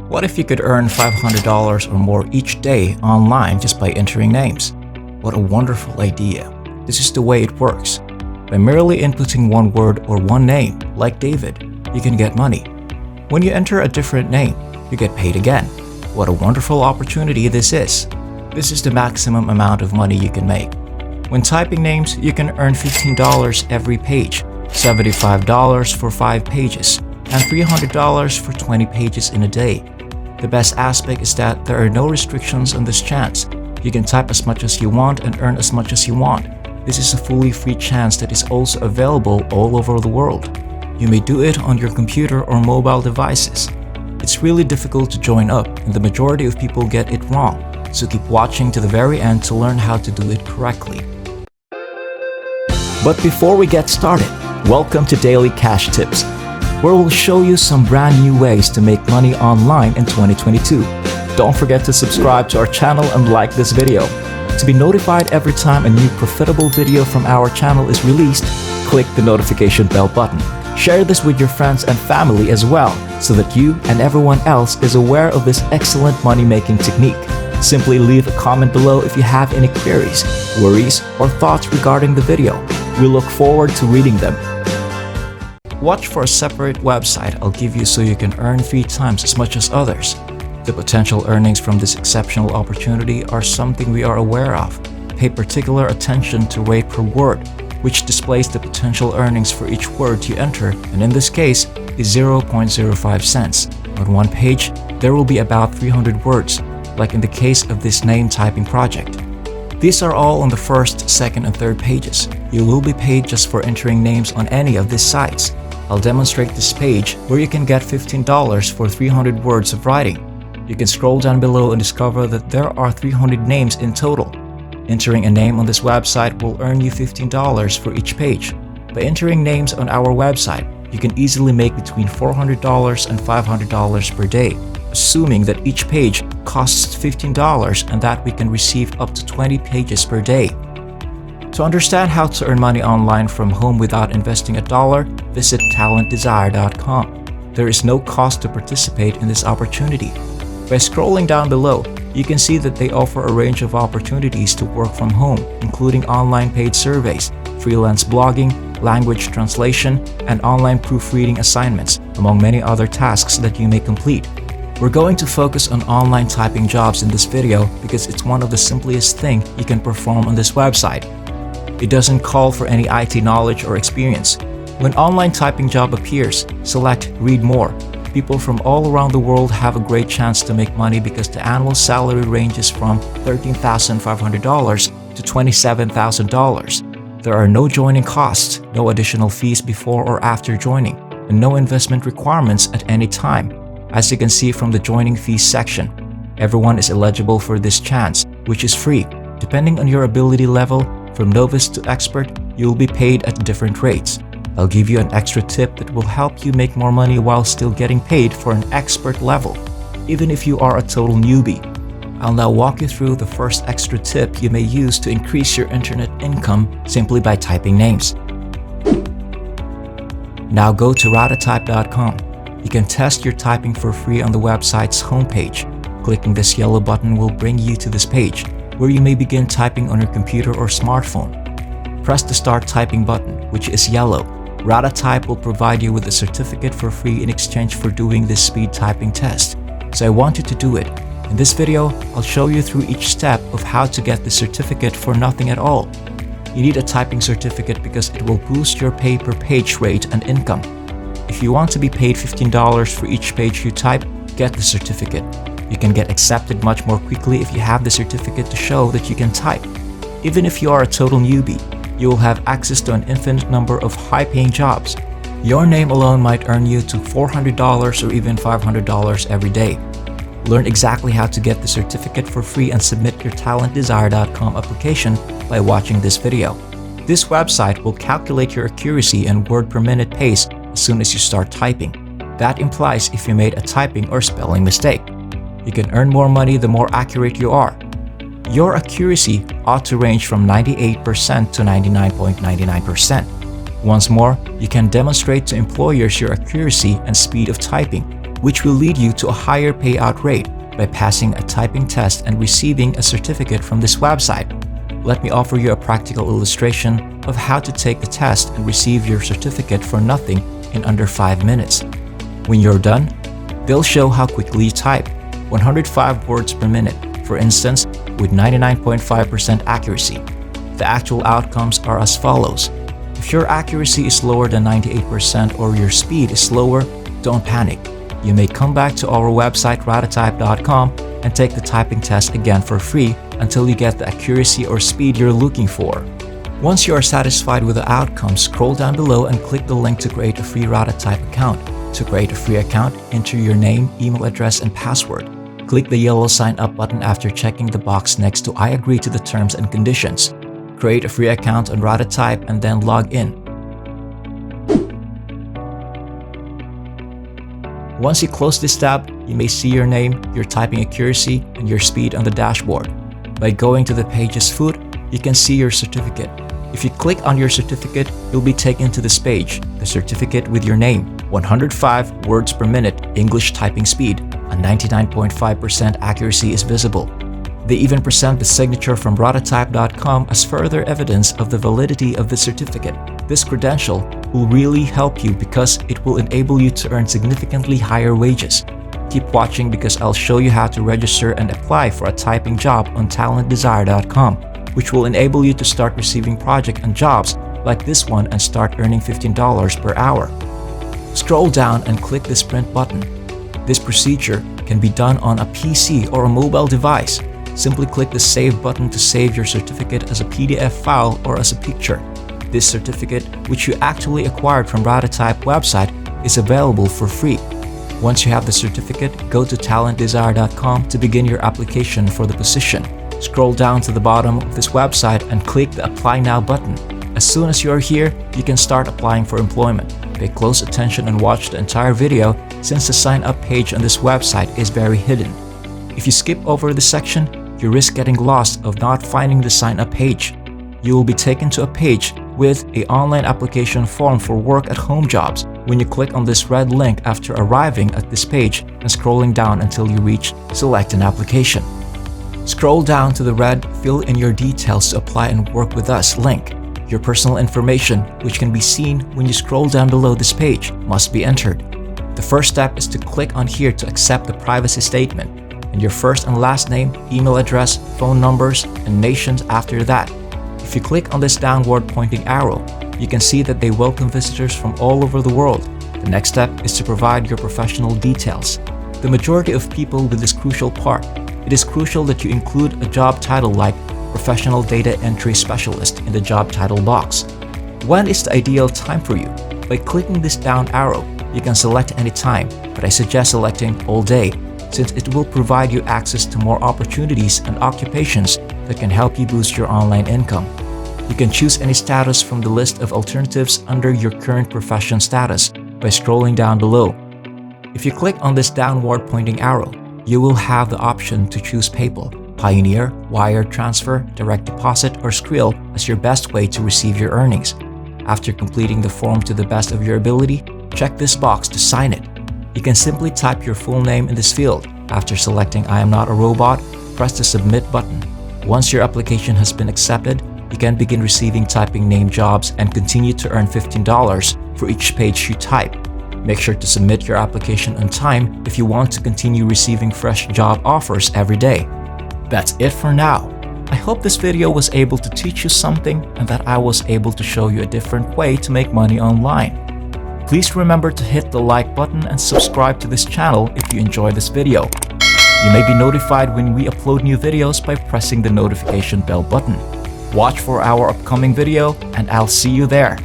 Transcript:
What if you could earn $500 or more each day online just by entering names? What a wonderful idea. This is the way it works. By merely inputting one word or one name, like David, you can get money. When you enter a different name, you get paid again. What a wonderful opportunity this is. This is the maximum amount of money you can make. When typing names, you can earn $15 every page, $75 for 5 pages, and $300 for 20 pages in a day. The best aspect is that there are no restrictions on this chance. You can type as much as you want and earn as much as you want. This is a fully free chance that is also available all over the world. You may do it on your computer or mobile devices. It's really difficult to join up, and the majority of people get it wrong, so keep watching to the very end to learn how to do it correctly. But before we get started, welcome to Daily Cash Tips, where we'll show you some brand new ways to make money online in 2022. Don't forget to subscribe to our channel and like this video. To be notified every time a new profitable video from our channel is released, click the notification bell button. Share this with your friends and family as well, so that you and everyone else is aware of this excellent money-making technique. Simply leave a comment below if you have any queries, worries, or thoughts regarding the video. We look forward to reading them. Watch for a separate website I'll give you so you can earn 3 times as much as others. The potential earnings from this exceptional opportunity are something we are aware of. Pay particular attention to rate per word, which displays the potential earnings for each word you enter, and in this case is 0.05 cents. On one page, there will be about 300 words, like in the case of this name typing project. These are all on the first, second, and third pages. You will be paid just for entering names on any of these sites. I'll demonstrate this page where you can get $15 for 300 words of writing. You can scroll down below and discover that there are 300 names in total. Entering a name on this website will earn you $15 for each page. By entering names on our website, you can easily make between $400 and $500 per day, assuming that each page costs $15 and that we can receive up to 20 pages per day. To understand how to earn money online from home without investing a dollar, visit talentdesire.com. There is no cost to participate in this opportunity. By scrolling down below, you can see that they offer a range of opportunities to work from home, including online paid surveys, freelance blogging, language translation, and online proofreading assignments, among many other tasks that you may complete. We're going to focus on online typing jobs in this video because it's one of the simplest things you can perform on this website. It doesn't call for any IT knowledge or experience. When online typing job appears, select Read More. People from all around the world have a great chance to make money because the annual salary ranges from $13,500 to $27,000. There are no joining costs, no additional fees before or after joining, and no investment requirements at any time. As you can see from the joining fees section, everyone is eligible for this chance, which is free. Depending on your ability level, from novice to expert, you will be paid at different rates. I'll give you an extra tip that will help you make more money while still getting paid for an expert level, even if you are a total newbie. I'll now walk you through the first extra tip you may use to increase your internet income simply by typing names. Now go to ratatype.com. You can test your typing for free on the website's homepage. Clicking this yellow button will bring you to this page, where you may begin typing on your computer or smartphone. Press the Start Typing button, which is yellow. Ratatype will provide you with a certificate for free in exchange for doing this speed typing test. So I want you to do it. In this video, I'll show you through each step of how to get the certificate for nothing at all. You need a typing certificate because it will boost your pay per page rate and income. If you want to be paid $15 for each page you type, get the certificate. You can get accepted much more quickly if you have the certificate to show that you can type. Even if you are a total newbie, you will have access to an infinite number of high-paying jobs. Your name alone might earn you to $400 or even $500 every day. Learn exactly how to get the certificate for free and submit your talentdesire.com application by watching this video. This website will calculate your accuracy and word per minute pace as soon as you start typing. That implies if you made a typing or spelling mistake. You can earn more money the more accurate you are. Your accuracy ought to range from 98% to 99.99%. Once more, you can demonstrate to employers your accuracy and speed of typing. which will lead you to a higher payout rate by passing a typing test and receiving a certificate from this website. Let me offer you a practical illustration of how to take the test and receive your certificate for nothing in under 5 minutes. When you're done, they'll show how quickly you type, 105 words per minute, for instance, with 99.5% accuracy. The actual outcomes are as follows. If your accuracy is lower than 98% or your speed is slower, don't panic. You may come back to our website radatype.com and take the typing test again for free until you get the accuracy or speed you're looking for. Once you are satisfied with the outcome, scroll down below and click the link to create a free Radatype account. To create a free account, enter your name, email address, and password. Click the yellow sign up button after checking the box next to I agree to the terms and conditions. Create a free account on Radatype and then log in. Once you close this tab, you may see your name, your typing accuracy, and your speed on the dashboard. By going to the page's foot, you can see your certificate. If you click on your certificate, you'll be taken to this page, the certificate with your name, 105 words per minute English typing speed, and 99.5% accuracy is visible. They even present the signature from Radatype.com as further evidence of the validity of the certificate. This credential will really help you because it will enable you to earn significantly higher wages. Keep watching because I'll show you how to register and apply for a typing job on TalentDesire.com, which will enable you to start receiving projects and jobs like this one and start earning $15 per hour. Scroll down and click this print button. This procedure can be done on a PC or a mobile device. Simply click the Save button to save your certificate as a PDF file or as a picture. This certificate, which you actually acquired from Radatype website, is available for free. Once you have the certificate, go to TalentDesire.com to begin your application for the position. Scroll down to the bottom of this website and click the Apply Now button. As soon as you are here, you can start applying for employment. Pay close attention and watch the entire video since the sign-up page on this website is very hidden. If you skip over this section, you risk getting lost of not finding the sign-up page. You will be taken to a page with an online application form for work-at-home jobs. When you click on this red link after arriving at this page and scrolling down until you reach Select an Application. Scroll down to the red Fill in your details to apply and work with us link. Your personal information, which can be seen when you scroll down below this page, must be entered. The first step is to click on here to accept the privacy statement, and your first and last name, email address, phone numbers, and nations after that. If you click on this downward pointing arrow, you can see that they welcome visitors from all over the world. The next step is to provide your professional details. The majority of people with this crucial part, it is crucial that you include a job title like Professional Data Entry Specialist in the job title box. When is the ideal time for you? By clicking this down arrow, you can select any time, but I suggest selecting all day, since it will provide you access to more opportunities and occupations that can help you boost your online income. You can choose any status from the list of alternatives under your current profession status by scrolling down below. If you click on this downward pointing arrow, you will have the option to choose PayPal, Pioneer, wire transfer, direct deposit, or Skrill as your best way to receive your earnings. After completing the form to the best of your ability, check this box to sign it. You can simply type your full name in this field. After selecting I am not a robot, press the Submit button. Once your application has been accepted, you can begin receiving typing name jobs and continue to earn $15 for each page you type. Make sure to submit your application on time if you want to continue receiving fresh job offers every day. That's it for now. I hope this video was able to teach you something and that I was able to show you a different way to make money online. Please remember to hit the like button and subscribe to this channel if you enjoyed this video. You may be notified when we upload new videos by pressing the notification bell button. Watch for our upcoming video and I'll see you there.